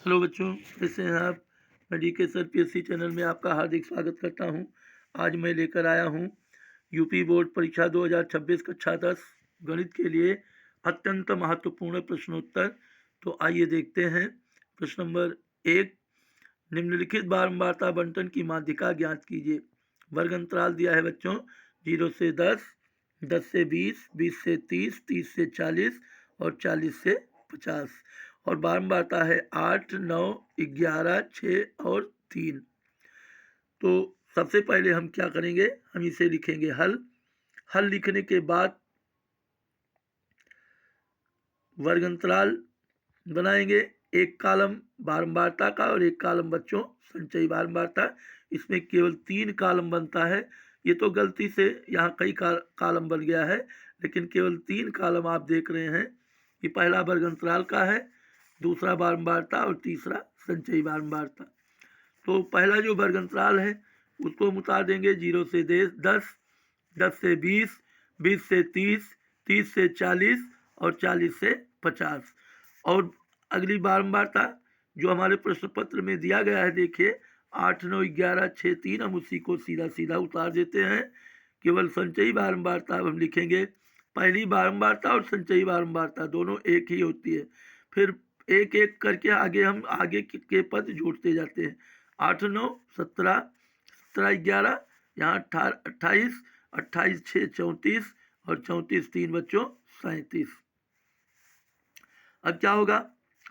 Hello बच्चों, कैसे हैं आप। मैं DK सर PSC चैनल में आपका हार्दिक स्वागत करता हूं। आज मैं लेकर आया हूं यूपी बोर्ड परीक्षा 2026 कक्षा 10 गणित के लिए अत्यंत महत्वपूर्ण प्रश्नोत्तर। तो आइए देखते हैं। प्रश्न नंबर 1, निम्नलिखित बारंबारता बंटन की माध्यिका ज्ञात कीजिए। वर्ग अंतराल दिया है बच्चों 0 से 10, 10 से 20, 20 से 30, 30 से 40 और 40 से 50। और बारंबारता है 8, 9, 11, 6 और 3। तो सबसे पहले हम क्या करेंगे, हम इसे लिखेंगे हल लिखने के बाद वर्ग अंतराल बनाएंगे। एक कॉलम बारंबारता का और एक कॉलम बच्चों संचयी बारंबारता। इसमें केवल 3 कॉलम बनता है। ये तो गलती से यहाँ कई कॉलम बन गया है, लेकिन केवल 3 कॉलम आप देख रहे हैं। ये पहला वर्ग अंतराल का है, दूसरा बारंबारता और तीसरा संचयी बारंबारता। तो पहला जो वर्ग अंतराल है उसको हम उतार देंगे 0 से 10, 10 से 20, 20 से 30, 30 से 40 और 40 से 50। और अगली बारंबारता जो हमारे प्रश्न पत्र में दिया गया है, देखिए 8, 9, 11, 6, 3। हम उसी को सीधा सीधा उतार देते हैं। केवल संचयी बारंबारता अब हम लिखेंगे। पहली बारंबारता और संचयी बारंबारता दोनों एक ही होती है। फिर एक एक करके हम आगे के पद जोड़ते जाते हैं। 8, 9, 17, 17, 11, यहाँ 28, 28, 6, 34 और 34, 3 बच्चों 37। अब क्या होगा,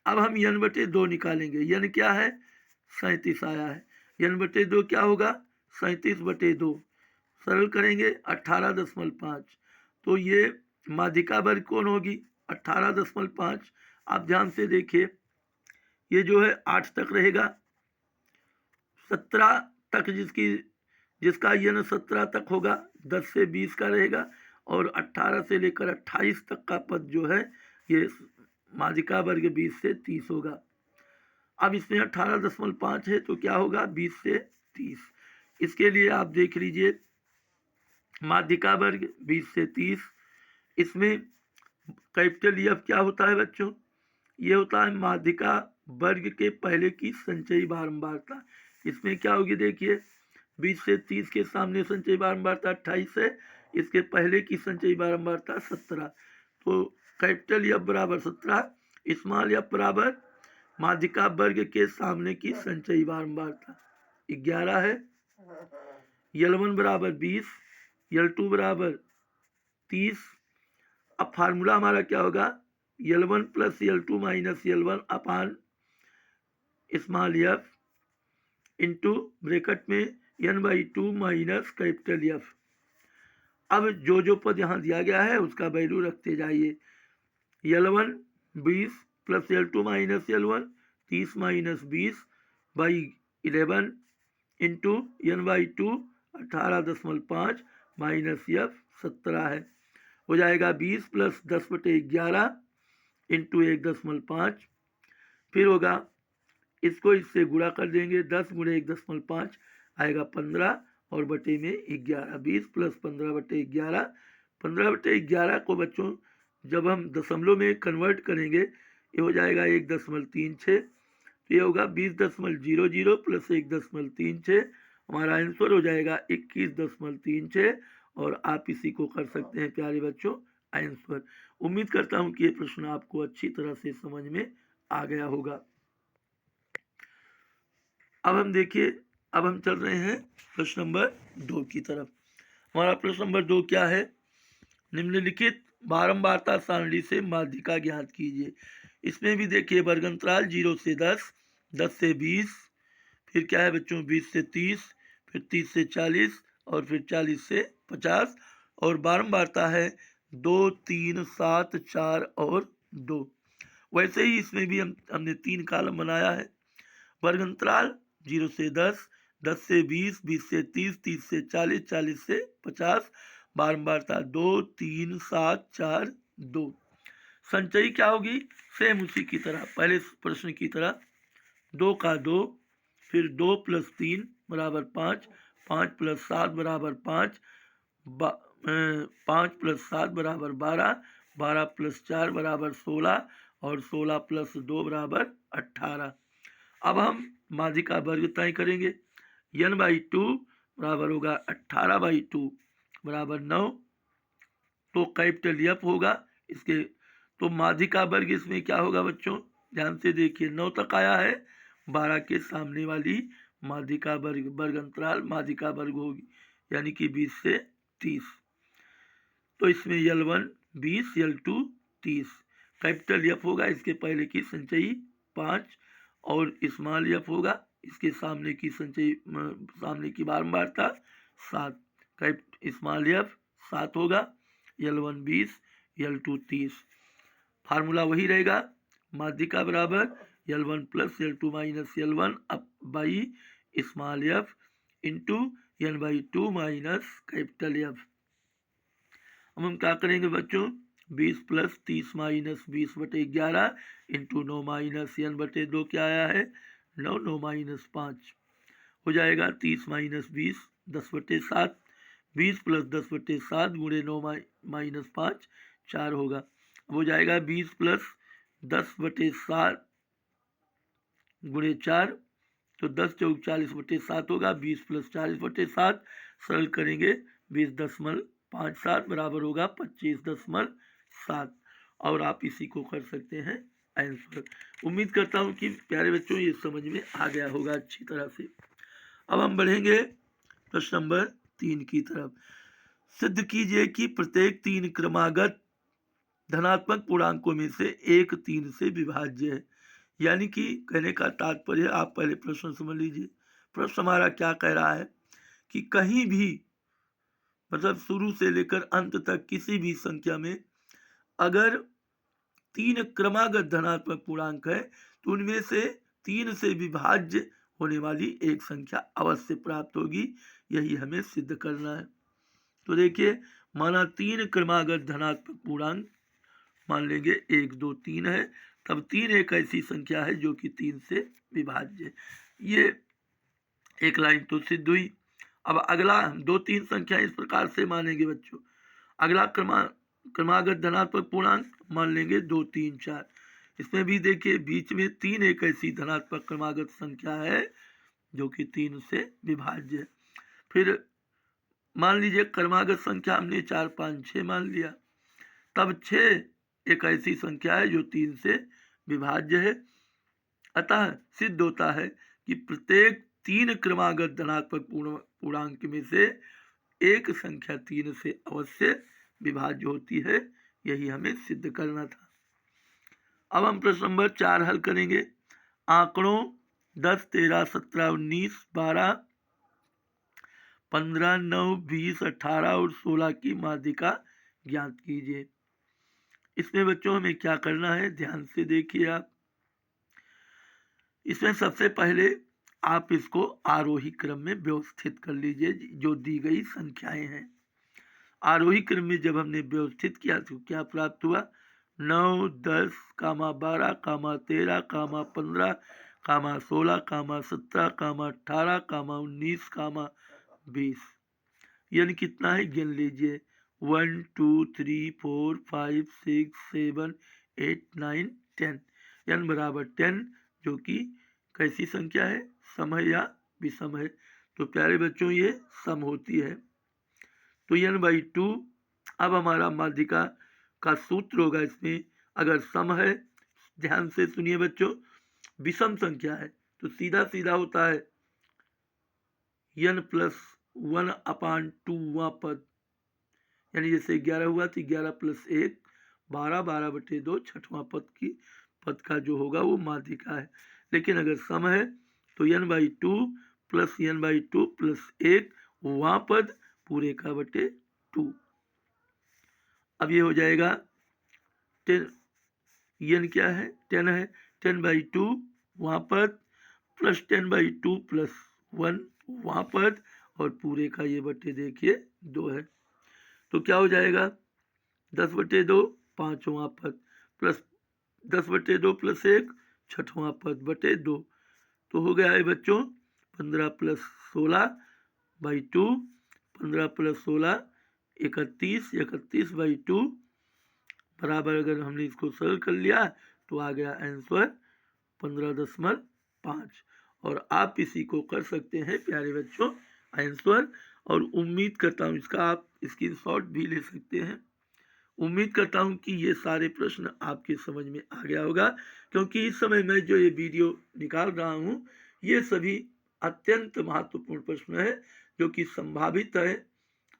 अब हम n/2 निकालेंगे। n क्या है, 37 आया है। n/2 क्या होगा, 37/2। सरल करेंगे 18.5। तो ये माध्यिका वर्ग कौन होगी, 18.5। आप ध्यान से देखिए, ये जो है 8 तक रहेगा, 17 तक जिसका n 17 तक होगा, 10 से 20 का रहेगा, और 18 से लेकर 28 तक का पद जो है ये माध्यिका वर्ग 20 से 30 होगा। अब इसमें 18.5 है तो क्या होगा, 20 से 30। इसके लिए आप देख लीजिए, माध्यिका वर्ग 20 से 30। इसमें कैपिटल F क्या होता है बच्चों, ये होता है माध्यिका वर्ग के पहले की संचयी बारंबारता। इसमें क्या होगी, देखिए 20 से 30 के सामने संचयी बारंबारता 28 है, इसके पहले की संचयी बारंबारता 17। तो कैपिटल F बराबर 17, स्मॉल f बराबर माध्यिका वर्ग के सामने की संचयी बारंबारता 11 है। L1 बराबर 20, L2 बराबर 30। अब फार्मूला हमारा क्या होगा, L1 plus L2 minus L1 अपान स्मॉल f इंटू ब्रैकेट में n/2 माइनस कैपिटल F। अब जो पद यहाँ दिया गया है उसका वैल्यू रखते जाइए। L1 20 plus L2 minus L1 30 minus 20 by 11 into n/2 18.5 minus F 17 है। हो जाएगा 20 प्लस 10/11 इंटू 1.5। फिर होगा, इसको इससे गुणा कर देंगे, 10 गुणे 1.5 आएगा 15 और बटे में 11। 20 प्लस 15/11, 15/11 को बच्चों जब हम दशमलव में कन्वर्ट करेंगे ये हो जाएगा 1.36। तो ये होगा 20.00 प्लस 1.36। हमारा आंसर हो जाएगा 21.36। और आप इसी को कर सकते हैं प्यारे बच्चों आंसर। उम्मीद करता हूं कि ये प्रश्न आपको अच्छी तरह से समझ में आ गया होगा। अब हम देखिए, अब हम चल रहे हैं प्रश्न नंबर 2 की तरफ। हमारा प्रश्न नंबर 2 क्या है, निम्नलिखित बारंबारता सारणी से माध्यिका ज्ञात कीजिए। इसमें भी देखिए वर्ग अंतराल 0 से 10, 10 से 20, फिर क्या है बच्चों 20 से 30, फिर 30 से 40 और फिर 40 से 50। और बारंबारता है 2, 3, 7, 4 और 2। वैसे ही इसमें भी हमने 3 कॉलम बनाया है। वर्ग अंतराल 0 से 10, 10 से 20, 20 से 30, 30 से 40, 40 से 50। बारंबारता 2, 3, 7, 4, 2। संचयी क्या होगी, सेम उसी की तरह, पहले प्रश्न की तरह, 2 का 2, फिर 2 प्लस 3 बराबर 5, 5 प्लस 7 बराबर 5, 5 प्लस 7 बराबर 12, 12 प्लस 4 बराबर 16 और 16 प्लस 2 बराबर 18। अब हम माध्य का वर्ग तय करेंगे। n/2 बराबर होगा 18/2 बराबर 9। तो कैपिटल F होगा इसके। तो माध्य का वर्ग इसमें क्या होगा बच्चों, ध्यान से देखिए, 9 तक आया है, 12 के सामने वाली माध्य का वर्ग अंतराल माध्य का वर्ग होगी, यानी कि 20 से 30। तो इसमें L1 20, L2 30। कैपिटल F होगा इसके पहले की संचयी 5 और स्मॉल f होगा इसके सामने की संचयी सामने की बारंबारता 7। स्मॉल f 7 होगा, L1 20, L2 30। फार्मूला वही रहेगा, माध्य का बराबर L1 plus L2 minus L1 up by small f into n/2 minus capital F। अब हम क्या करेंगे बच्चों, 20 plus 30 minus 20/11 into 9 minus n/2 क्या आया है 9, 9 माइनस 5 हो जाएगा 30 माइनस 20 10/7, 20 प्लस 10/7 गुणे 9 माइनस 5 4 होगा। हो जाएगा 20 प्लस 10/7 गुणे 4, तो 10 चौक 40/7 होगा। 20 प्लस 40/7 सरल करेंगे 20.57 बराबर होगा 25.7। और आप इसी को कर सकते हैं आंसर। उम्मीद करता हूँ कि प्यारे बच्चों ये समझ में आ गया होगा अच्छी तरह से। अब हम बढ़ेंगे प्रश्न नंबर 3 की तरफ। सिद्ध कीजिए कि प्रत्येक 3 क्रमागत धनात्मक पूर्णांकों में से एक 3 से विभाज्य है। यानी कि कहने का तात्पर्य, आप पहले प्रश्न समझ लीजिए। प्रश्न हमारा क्या कह रहा है कि कहीं भी मतलब शुरू से लेकर अंत तक किसी भी संख्या में अगर 3 क्रमागत धनात्मक पूर्णांक है तो उनमें से 3 से विभाज्य होने वाली एक संख्या अवश्य प्राप्त होगी। यही हमें सिद्ध करना है। तो देखिए, माना 3 क्रमागत धनात्मक पूर्णांक मान लेंगे 1 2 3 है, तब 3 एक ऐसी संख्या है जो कि 3 से विभाज्य है। ये एक लाइन तो सिद्ध हुई। अब अगला 2 3 संख्या इस प्रकार से मानेंगे बच्चों। अगला क्रमागत धनात्मक पूर्णांक मान लेंगे 2 3 4। इसमें भी देखिए बीच में 3 एक ऐसी धनात्मक क्रमागत संख्या है जो कि 3 से विभाज्य है। फिर मान लीजिए क्रमागत संख्या हमने 4 5 6 मान लिया, तब 6 एक ऐसी संख्या है जो 3 से विभाज्य है। अतः सिद्ध होता है कि प्रत्येक 3 क्रमागत धनात्मक पूर्णांक में से एक संख्या 3 से अवश्य विभाज्य होती है। यही हमें सिद्ध करना था। अब हम प्रश्न नंबर 4 हल करेंगे। आंकड़ों 10 13 17 19 12 15 9 20 18 और 16 की माध्यिका ज्ञात कीजिए। इसमें बच्चों हमें क्या करना है, ध्यान से देखिए आप। इसमें सबसे पहले आप इसको आरोही क्रम में व्यवस्थित कर लीजिए जो दी गई संख्याएं हैं। आरोही क्रम में जब हमने व्यवस्थित किया तो क्या प्राप्त हुआ, 9 10 12 13 15 16 17 18 19 20। यानी कितना है गिन लीजिए, 1 2 3 4 5 6 7 8 9 10। n बराबर 10 जो कि कैसी संख्या है, सम है या विषम है। तो प्यारे बच्चों ये सम होती है। तो n/2 अब हमारा माध्यिका का सूत्र होगा। इसमें अगर सम है, ध्यान से सुनिए बच्चों, विषम संख्या है तो सीधा सीधा होता है n+1/2वां पद, यानी जैसे 11 हुआ तो 11 + 1 12, 12/2 छठवां पद का जो होगा वो माध्यिका है। लेकिन अगर सम है तो n/2 प्लस n/2 प्लस 1 वहाँ पद पूरे का बटे 2। अब ये हो जाएगा 10, n क्या है 10 है, 10/2 वहाँ पद प्लस 10/2 प्लस 1 वहाँ पद और पूरे का ये बटे देखिए 2 है। तो क्या हो जाएगा 10/2 पाँचवां पद प्लस 10/2 प्लस 1 छठवां पद बटे 2। तो हो गया है बच्चों 15 + 16/2, 15 + 16 31, 31/2 बराबर। अगर हमने इसको सरल कर लिया तो आ गया आंसर 15.7। 5। और आप इसी को कर सकते हैं प्यारे बच्चों आंसर, और उम्मीद करता हूँ इसका आप स्क्रीनशॉट भी ले सकते हैं। उम्मीद करता हूँ कि ये सारे प्रश्न आपके समझ में आ गया होगा, क्योंकि इस समय मैं जो ये वीडियो निकाल रहा हूँ ये सभी अत्यंत महत्वपूर्ण प्रश्न है जो कि संभावित है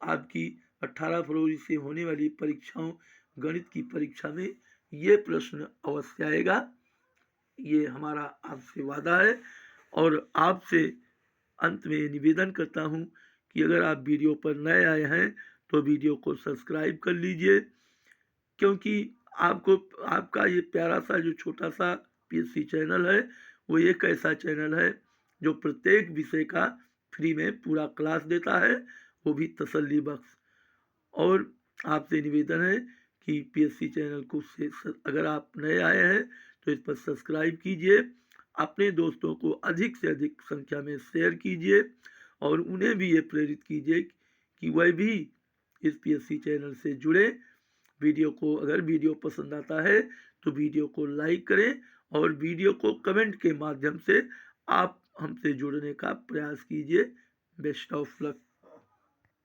आपकी 18 फरवरी से होने वाली परीक्षाओं, गणित की परीक्षा में ये प्रश्न अवश्य आएगा। ये हमारा आपसे वादा है। और आपसे अंत में निवेदन करता हूँ कि अगर आप वीडियो पर नए आए हैं तो वीडियो को सब्सक्राइब कर लीजिए, क्योंकि आपको आपका ये प्यारा सा जो छोटा सा पीएससी चैनल है वो एक ऐसा चैनल है जो प्रत्येक विषय का फ्री में पूरा क्लास देता है, वो भी तसल्ली बख्श। और आपसे निवेदन है कि पीएससी चैनल को से अगर आप नए आए हैं तो इस पर सब्सक्राइब कीजिए, अपने दोस्तों को अधिक से अधिक संख्या में शेयर कीजिए और उन्हें भी ये प्रेरित कीजिए कि वह भी इस पीएससी चैनल से जुड़े। वीडियो को अगर वीडियो पसंद आता है तो वीडियो को लाइक करें और वीडियो को कमेंट के माध्यम से आप हमसे जुड़ने का प्रयास कीजिए। Best of luck.